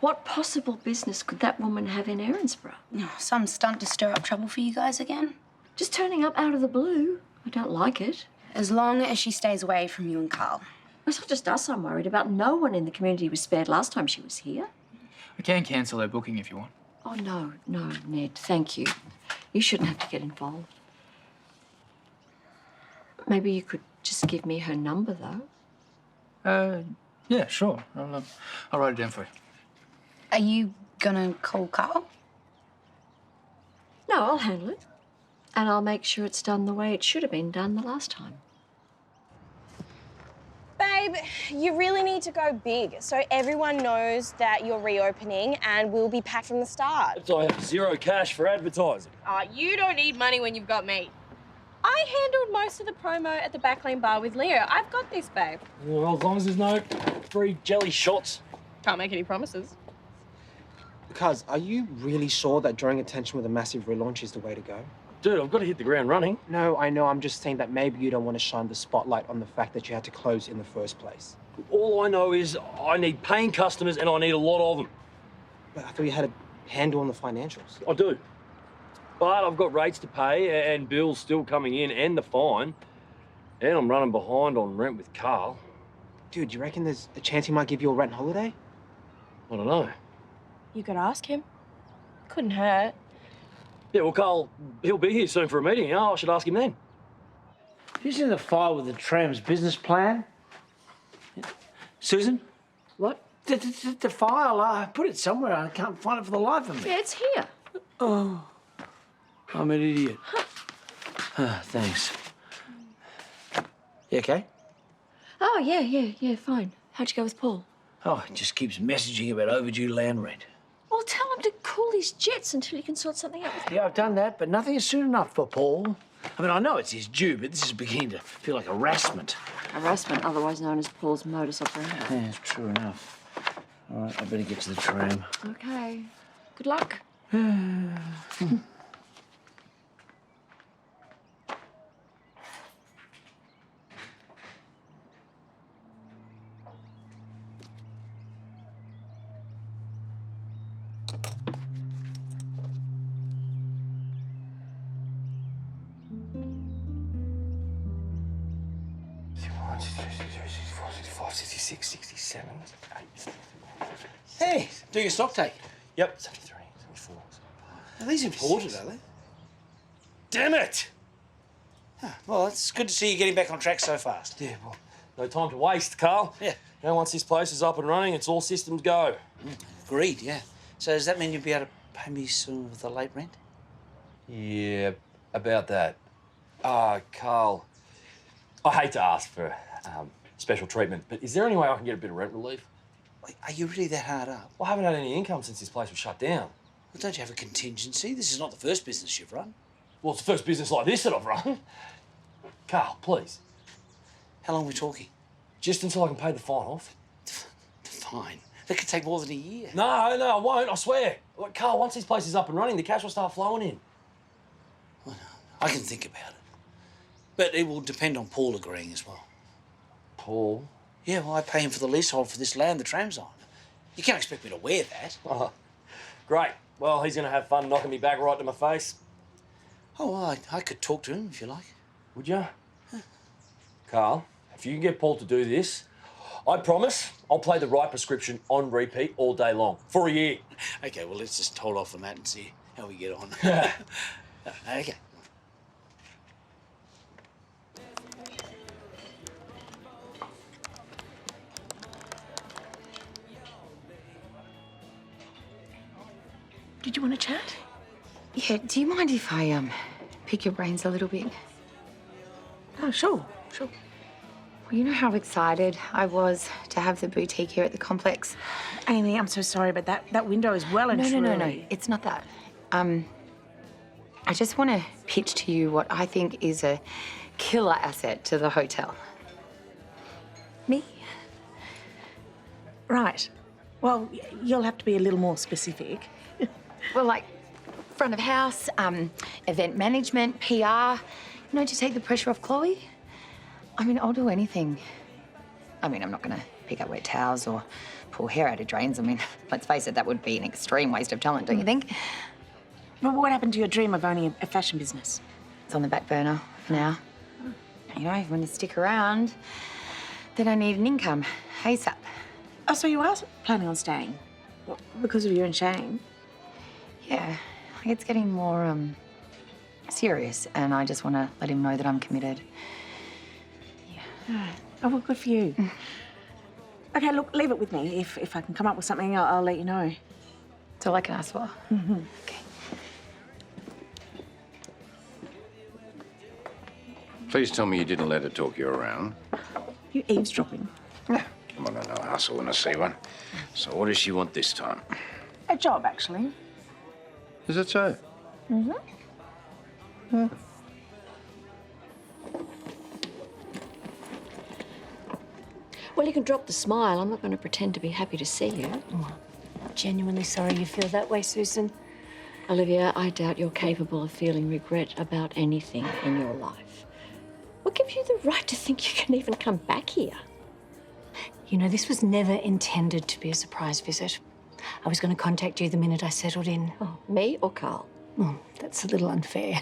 What possible business could that woman have in Erinsborough? Oh, some stunt to stir up trouble for you guys again. Just turning up out of the blue. I don't like it. As long as she stays away from you and Karl. It's not just us I'm worried about. No one in the community was spared last time she was here. I can cancel her booking if you want. Oh, no, Ned, thank you. You shouldn't have to get involved. Maybe you could just give me her number, though. Yeah, sure. I'll write it down for you. Are you gonna call Karl? No, I'll handle it. And I'll make sure it's done the way it should have been done the last time. Babe, you really need to go big so everyone knows that you're reopening and we'll be packed from the start. So I have zero cash for advertising. You don't need money when you've got me. I handled most of the promo at the Backlane bar with Leo. I've got this, babe. Well, as long as there's no free jelly shots. Can't make any promises. Cuz, are you really sure that drawing attention with a massive relaunch is the way to go? Dude, I've got to hit the ground running. No, I know. I'm just saying that maybe you don't want to shine the spotlight on the fact that you had to close in the first place. All I know is I need paying customers and I need a lot of them. But I thought you had a handle on the financials. I do. But I've got rates to pay and bills still coming in and the fine. And I'm running behind on rent with Karl. Dude, you reckon there's a chance he might give you a rent holiday? I don't know. You could ask him. Couldn't hurt. Yeah, well, Karl, he'll be here soon for a meeting. You know, I should ask him then. Have you seen the file with the tram's business plan? Susan? What? The file, I put it somewhere. I can't find it for the life of me. Yeah, it's here. Oh, I'm an idiot. Thanks. You okay? Oh, yeah, fine. How'd you go with Paul? Oh, he just keeps messaging about overdue land rent. Well, tell him to cool his jets until he can sort something out with Yeah, I've done that, but nothing is soon enough for Paul. I mean, I know it's his due, but this is beginning to feel like harassment. Harassment, otherwise known as Paul's modus operandi. Yeah, it's true enough. All right, I better get to the tram. Okay. Good luck. Hey, do your stock take. Yep, 73, 74. Are these imported, are they? Damn it! Well, it's good to see you getting back on track so fast. Yeah, well, no time to waste, Karl. Yeah. You know, once this place is up and running, it's all systems go. Agreed, yeah. So does that mean you'll be able to pay me soon with the late rent? Yeah, about that. Karl, I hate to ask for special treatment, but is there any way I can get a bit of rent relief? Wait, are you really that hard up? Well, I haven't had any income since this place was shut down. Well, don't you have a contingency? This is not the first business you've run. Well, it's the first business like this that I've run. Karl, please. How long are we talking? Just until I can pay the fine off. Fine. That could take more than a year. No, I won't, I swear. Look, Karl, once this place is up and running, the cash will start flowing in. Well, no, I can think about it. But it will depend on Paul agreeing as well. Paul? Yeah, well, I pay him for the leasehold for this land the tram's on. You can't expect me to wear that. Oh, great. Well, he's going to have fun knocking me back right to my face. Oh, well, I could talk to him if you like. Would you? Huh. Karl, if you can get Paul to do this, I promise I'll play the right prescription on repeat all day long for a year. Okay, well, let's just hold off on that and see how we get on. Okay. Did you want to chat? Yeah, do you mind if I, pick your brains a little bit? Oh, sure. Well, you know how excited I was to have the boutique here at the complex? Amy, I'm so sorry, but that window is well and truly... No. It's not that. I just want to pitch to you what I think is a killer asset to the hotel. Me? Right. Well, you'll have to be a little more specific. Well, like front of house, event management, PR, you know, to take the pressure off Chloe. I mean, I'll do anything. I mean, I'm not going to pick up wet towels or pull hair out of drains. I mean, let's face it, that would be an extreme waste of talent, don't you think? Well, what happened to your dream of owning a fashion business? It's on the back burner now. You know, when you stick around, then I need an income ASAP. Oh, so you are planning on staying? What, because of you and Shane? Yeah, it's getting more serious, and I just want to let him know that I'm committed. Oh, well, good for you. Okay, look, leave it with me. If I can come up with something, I'll let you know. That's all I can ask for. Okay. Please tell me you didn't let her talk you around. You eavesdropping? Come on, I know a hustle when I see one. So what does she want this time? A job, actually. Is it so? Well, you can drop the smile. I'm not going to pretend to be happy to see you. Genuinely sorry you feel that way, Susan. Olivia, I doubt you're capable of feeling regret about anything in your life. What gives you the right to think you can even come back here? You know, this was never intended to be a surprise visit. I was going to contact you the minute I settled in. Oh, me or Karl? Oh, that's a little unfair.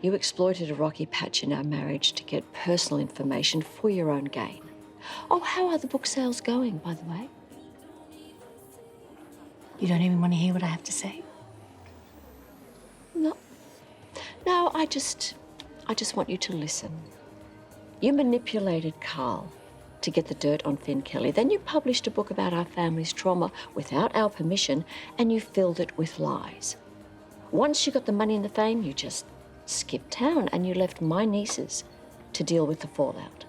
You exploited a rocky patch in our marriage to get personal information for your own gain. Oh, how are the book sales going, by the way? You don't even want to hear what I have to say? No. No, I just want you to listen. You manipulated Karl to get the dirt on Pengilly. Then you published a book about our family's trauma without our permission, and you filled it with lies. Once you got the money and the fame, you just skipped town and you left my nieces to deal with the fallout.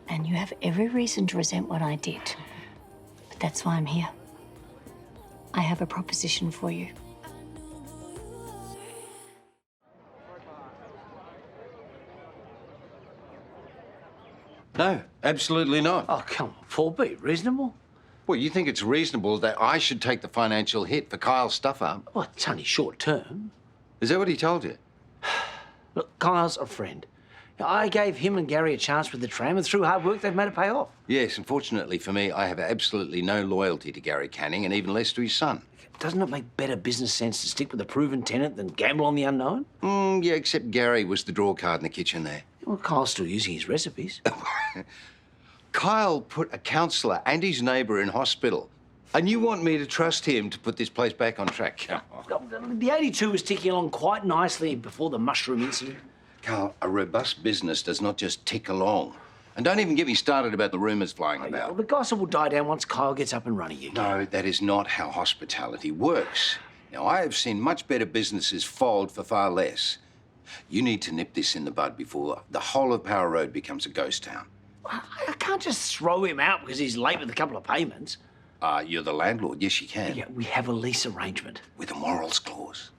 And you have every reason to resent what I did. But that's why I'm here. I have a proposition for you. No, absolutely not. Oh, come on, Paul, be reasonable. Well, you think it's reasonable that I should take the financial hit for Kyle's stuff up? Well, it's only short term. Is that what he told you? Look, Kyle's a friend. I gave him and Gary a chance with the tram, and through hard work, they've made it pay off. Yes, unfortunately for me, I have absolutely no loyalty to Gary Canning, and even less to his son. Doesn't it make better business sense to stick with a proven tenant than gamble on the unknown? Yeah, except Gary was the draw card in the kitchen there. Well, Kyle's still using his recipes. Kyle put a counsellor and his neighbour in hospital. And you want me to trust him to put this place back on track? The 82 was ticking along quite nicely before the mushroom incident. Carl, a robust business does not just tick along. And don't even get me started about the rumours flying about. Well, the gossip will die down once Kyle gets up and running again. No, that is not how hospitality works. Now, I have seen much better businesses fold for far less. You need to nip this in the bud before the whole of Power Road becomes a ghost town. I can't just throw him out because he's late with a couple of payments. You're the landlord. Yes, you can. Yeah, we have a lease arrangement. With a morals clause.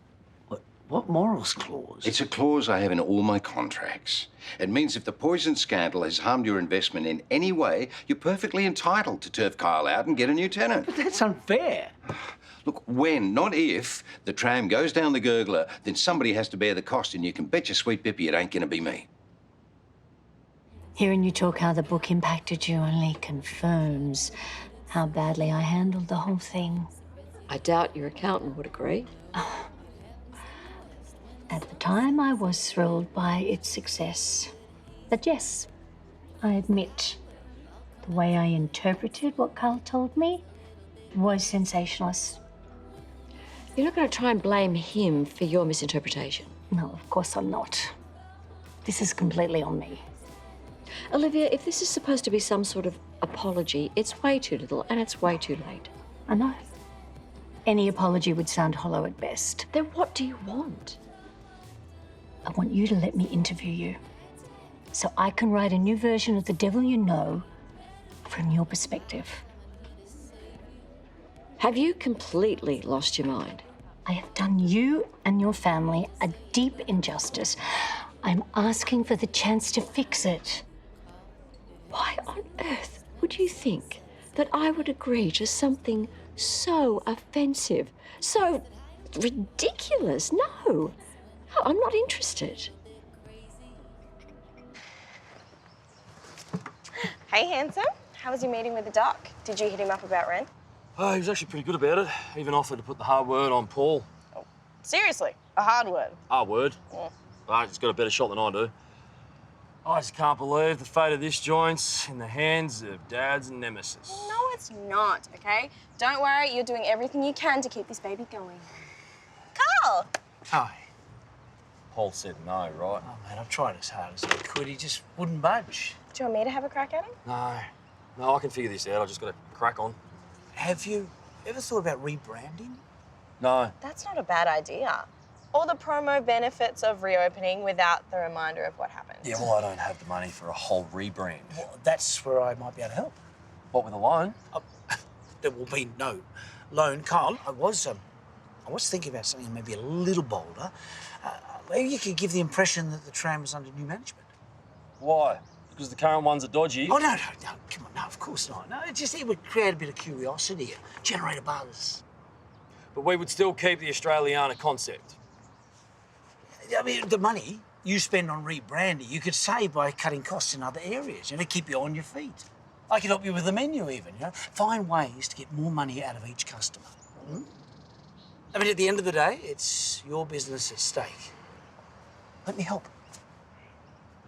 What morals clause? It's a clause I have in all my contracts. It means if the poison scandal has harmed your investment in any way, you're perfectly entitled to turf Kyle out and get a new tenant. But that's unfair. Look, when, not if, the tram goes down the gurgler, then somebody has to bear the cost, and you can bet your sweet Pippi it ain't gonna be me. Hearing you talk how the book impacted you only confirms how badly I handled the whole thing. I doubt your accountant would agree. At the time, I was thrilled by its success. But yes, I admit, the way I interpreted what Karl told me was sensationalist. You're not going to try and blame him for your misinterpretation. No, of course I'm not. This is completely on me. Olivia, if this is supposed to be some sort of apology, it's way too little and it's way too late. I know. Any apology would sound hollow at best. Then what do you want? I want you to let me interview you so I can write a new version of The Devil You Know from your perspective. Have you completely lost your mind? I have done you and your family a deep injustice. I'm asking for the chance to fix it. Why on earth would you think that I would agree to something so offensive, so ridiculous? No, I'm not interested. Hey, handsome. How was your meeting with the doc? Did you hit him up about rent? Oh, he was actually pretty good about it. Even offered to put the hard word on Paul. Oh, seriously? A hard word? Hard word? Mm. But he's got a better shot than I do. I just can't believe the fate of this joint's in the hands of Dad's nemesis. No, it's not, okay? Don't worry, you're doing everything you can to keep this baby going. Karl! Hi. Paul said no, right? Oh, man, I've tried as hard as I could. He just wouldn't budge. Do you want me to have a crack at him? No, I can figure this out. I just got to crack on. Have you ever thought about rebranding? No. That's not a bad idea. Or the promo benefits of reopening without the reminder of what happened. Yeah, well, I don't have the money for a whole rebrand. Well, that's where I might be able to help. What, with a loan? There will be no loan. Karl, I was thinking about something maybe a little bolder. Maybe you could give the impression that the tram is under new management. Why? Because the current ones are dodgy? Oh, no, come on, no, of course not. No, it would create a bit of curiosity, generate a buzz. But we would still keep the Australiana concept. I mean, the money you spend on rebranding, you could save by cutting costs in other areas, keep you on your feet. I could help you with the menu even, Find ways to get more money out of each customer. I mean, at the end of the day, it's your business at stake. Let me help.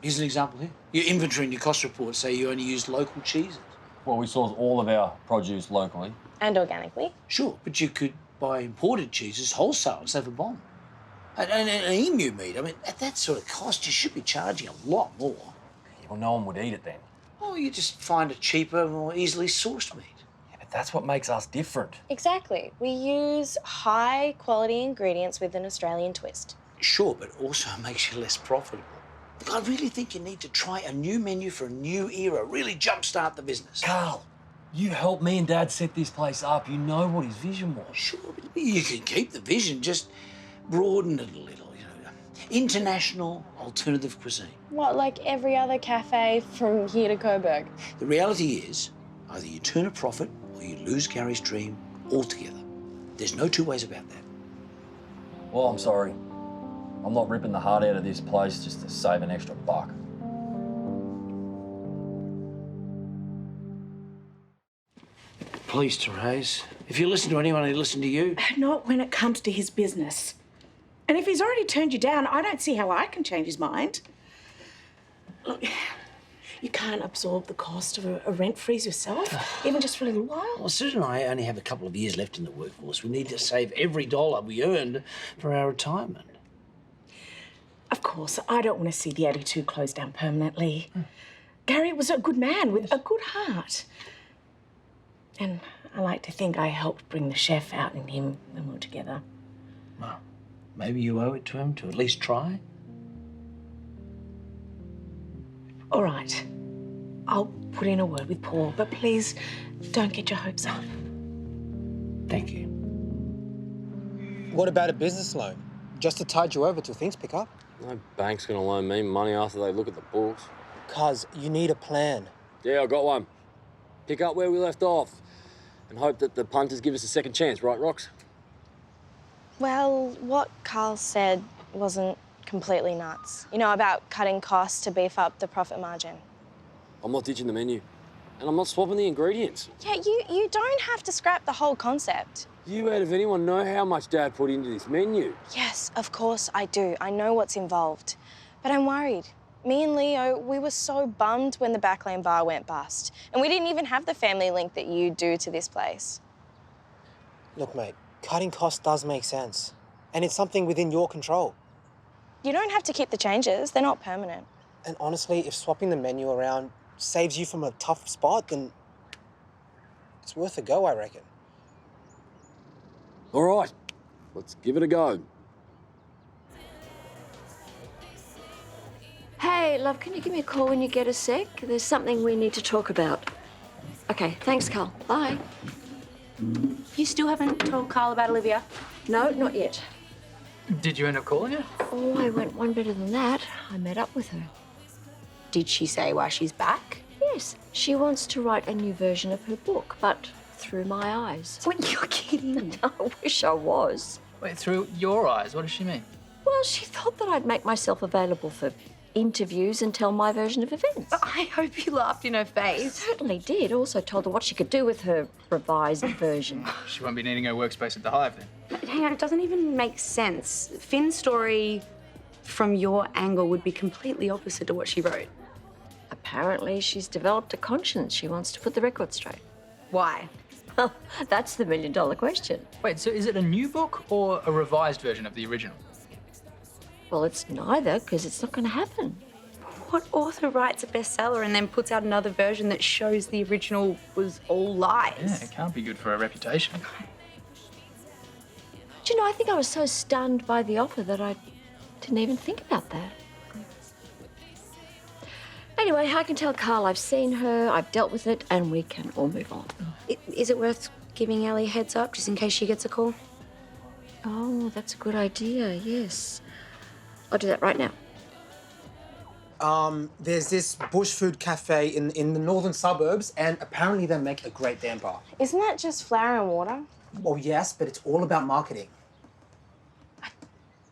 Here's an example here. Your inventory and your cost reports say you only used local cheeses. Well, we source all of our produce locally. And organically. Sure, but you could buy imported cheeses wholesale and save a bomb. And emu meat, I mean, at that sort of cost, you should be charging a lot more. Yeah, well, no one would eat it then. Oh, you just find a cheaper, more easily sourced meat. Yeah, but that's what makes us different. Exactly. We use high quality ingredients with an Australian twist. Sure, but also makes you less profitable. Look, I really think you need to try a new menu for a new era, really jumpstart the business. Karl, you helped me and Dad set this place up. You know what his vision was. Sure, but you can keep the vision, just broaden it a little, International alternative cuisine. What, like every other cafe from here to Coburg? The reality is, either you turn a profit or you lose Gary's dream altogether. There's no two ways about that. Well, I'm sorry. I'm not ripping the heart out of this place just to save an extra buck. Please, Terese, if you listen to anyone, he'll listen to you. Not when it comes to his business. And if he's already turned you down, I don't see how I can change his mind. Look, you can't absorb the cost of a rent freeze yourself, even just for a little while. Well, Susan and I only have a couple of years left in the workforce. We need to save every dollar we earned for our retirement. Of course, I don't want to see the 82 closed down permanently. Gary was a good man with a good heart. And I like to think I helped bring the chef out in him when we were together. Well, maybe you owe it to him to at least try. All right. I'll put in a word with Paul, but please don't get your hopes up. Thank you. What about a business loan? Just to tide you over till things pick up? No bank's gonna loan me money after they look at the books. Cuz, you need a plan. Yeah, I got one. Pick up where we left off and hope that the punters give us a second chance, right, Rox? Well, what Karl said wasn't completely nuts. You know, about cutting costs to beef up the profit margin. I'm not ditching the menu. And I'm not swapping the ingredients. Yeah, you don't have to scrap the whole concept. You out of anyone know how much Dad put into this menu? Yes, of course I do. I know what's involved. But I'm worried. Me and Leo, we were so bummed when the Backlane bar went bust. And we didn't even have the family link that you do to this place. Look, mate, cutting costs does make sense. And it's something within your control. You don't have to keep the changes. They're not permanent. And honestly, if swapping the menu around saves you from a tough spot, then it's worth a go, I reckon. All right, let's give it a go. Hey, love, can you give me a call when you get a sec? There's something we need to talk about. Okay, thanks, Karl. Bye. You still haven't told Karl about Olivia? No, not yet. Did you end up calling her? Oh, I went one better than that. I met up with her. Did she say why she's back? Yes, she wants to write a new version of her book, but through my eyes. What, you're kidding? I wish I was. Wait, through your eyes? What does she mean? Well, she thought that I'd make myself available for interviews and tell my version of events. I hope you laughed in her face. Certainly did. Also told her what she could do with her revised version. She won't be needing her workspace at the Hive then. But hang on, it doesn't even make sense. Finn's story from your angle would be completely opposite to what she wrote. Apparently, she's developed a conscience. She wants to put the record straight. Why? Well, that's the million-dollar question. Wait, so is it a new book or a revised version of the original? Well, it's neither, because it's not going to happen. What author writes a bestseller and then puts out another version that shows the original was all lies? Yeah, it can't be good for her reputation. Do you know, I think I was so stunned by the offer that I didn't even think about that. Anyway, I can tell Karl I've seen her, I've dealt with it, and we can all move on. Is it worth giving Ellie a heads up just in case she gets a call? Oh, that's a good idea, yes. I'll do that right now. There's this bush food cafe in the northern suburbs, and apparently they make a great damper. Isn't that just flour and water? Well, yes, but it's all about marketing.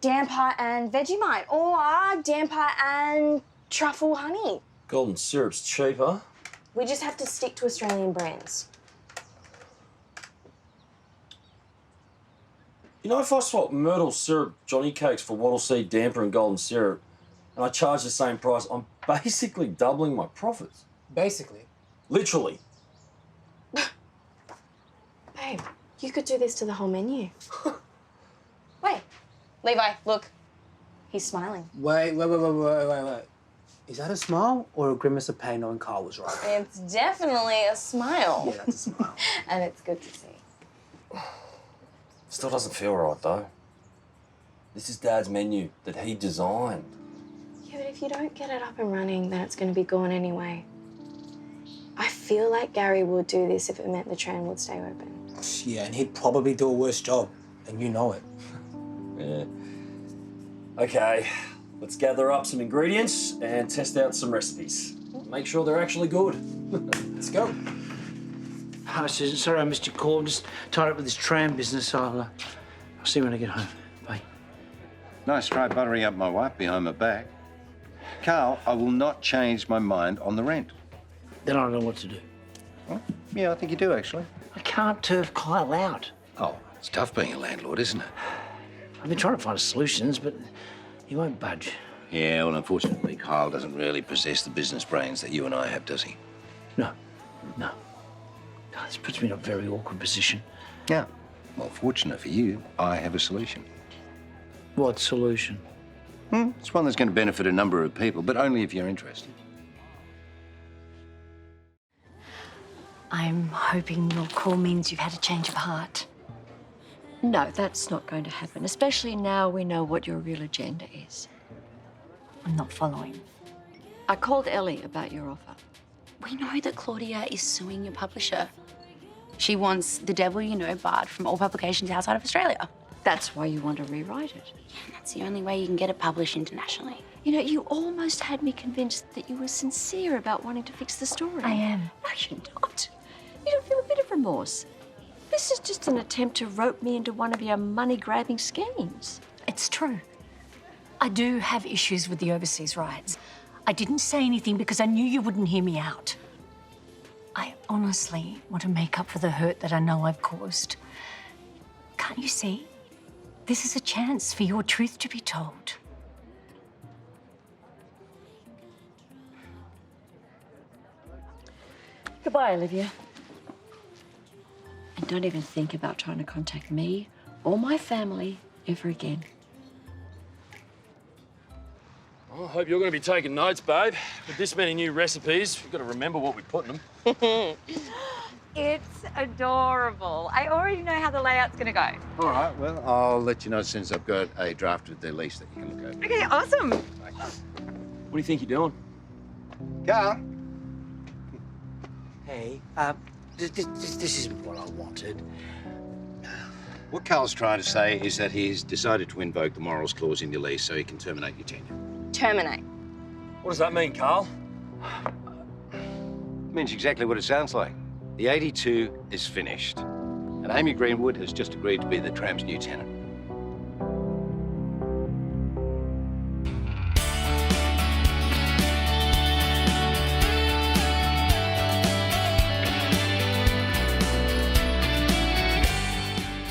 Damper and Vegemite, or damper and truffle honey. Golden syrup's cheaper. We just have to stick to Australian brands. You know, if I swap myrtle syrup Johnny cakes for wattle seed damper and golden syrup, and I charge the same price, I'm basically doubling my profits. Basically. Literally. Babe, you could do this to the whole menu. Wait, Levi, look. He's smiling. Wait. Is that a smile or a grimace of pain knowing Karl was right? It's definitely a smile. Yeah, that's a smile. And it's good to see. Still doesn't feel right, though. This is Dad's menu that he designed. Yeah, but if you don't get it up and running, then it's going to be gone anyway. I feel like Gary would do this if it meant the tram would stay open. Yeah, and he'd probably do a worse job, and you know it. Yeah. Okay, let's gather up some ingredients and test out some recipes. Make sure they're actually good. Let's go. Hi, Susan. Sorry I missed your call. I'm just tied up with this tram business. I'll see you when I get home. Bye. Nice try buttering up my wife behind my back. Karl, I will not change my mind on the rent. Then I don't know what to do. Well, yeah, I think you do, actually. I can't turf Kyle out. Oh, it's tough being a landlord, isn't it? I've been trying to find solutions, but he won't budge. Yeah, well, unfortunately, Karl doesn't really possess the business brains that you and I have, does he? No. This puts me in a very awkward position. Yeah. Well, fortunate for you, I have a solution. What solution? It's one that's going to benefit a number of people, but only if you're interested. I'm hoping your call means you've had a change of heart. No, that's not going to happen, especially now we know what your real agenda is. I'm not following. I called Ellie about your offer. We know that Claudia is suing your publisher. She wants The Devil You Know barred from all publications outside of Australia. That's why you want to rewrite it. Yeah, and that's the only way you can get it published internationally. You know, you almost had me convinced that you were sincere about wanting to fix the story. I am. No, you're not. You don't feel a bit of remorse. This is just an attempt to rope me into one of your money-grabbing schemes. It's true. I do have issues with the overseas rights. I didn't say anything because I knew you wouldn't hear me out. I honestly want to make up for the hurt that I know I've caused. Can't you see? This is a chance for your truth to be told. Goodbye, Olivia. And don't even think about trying to contact me or my family ever again. I hope you're going to be taking notes, babe. With this many new recipes, we've got to remember what we put in them. It's adorable. I already know how the layout's going to go. All right, well, I'll let you know as soon as I've got a draft of the lease that you can look over. Okay, awesome. What do you think you're doing? Karl? Hey, this isn't what I wanted. What Karl's trying to say is that he's decided to invoke the morals clause in your lease so he can terminate your tenure. Terminate. What does that mean, Karl? It means exactly what it sounds like. The 82 is finished, and Amy Greenwood has just agreed to be the tram's new tenant.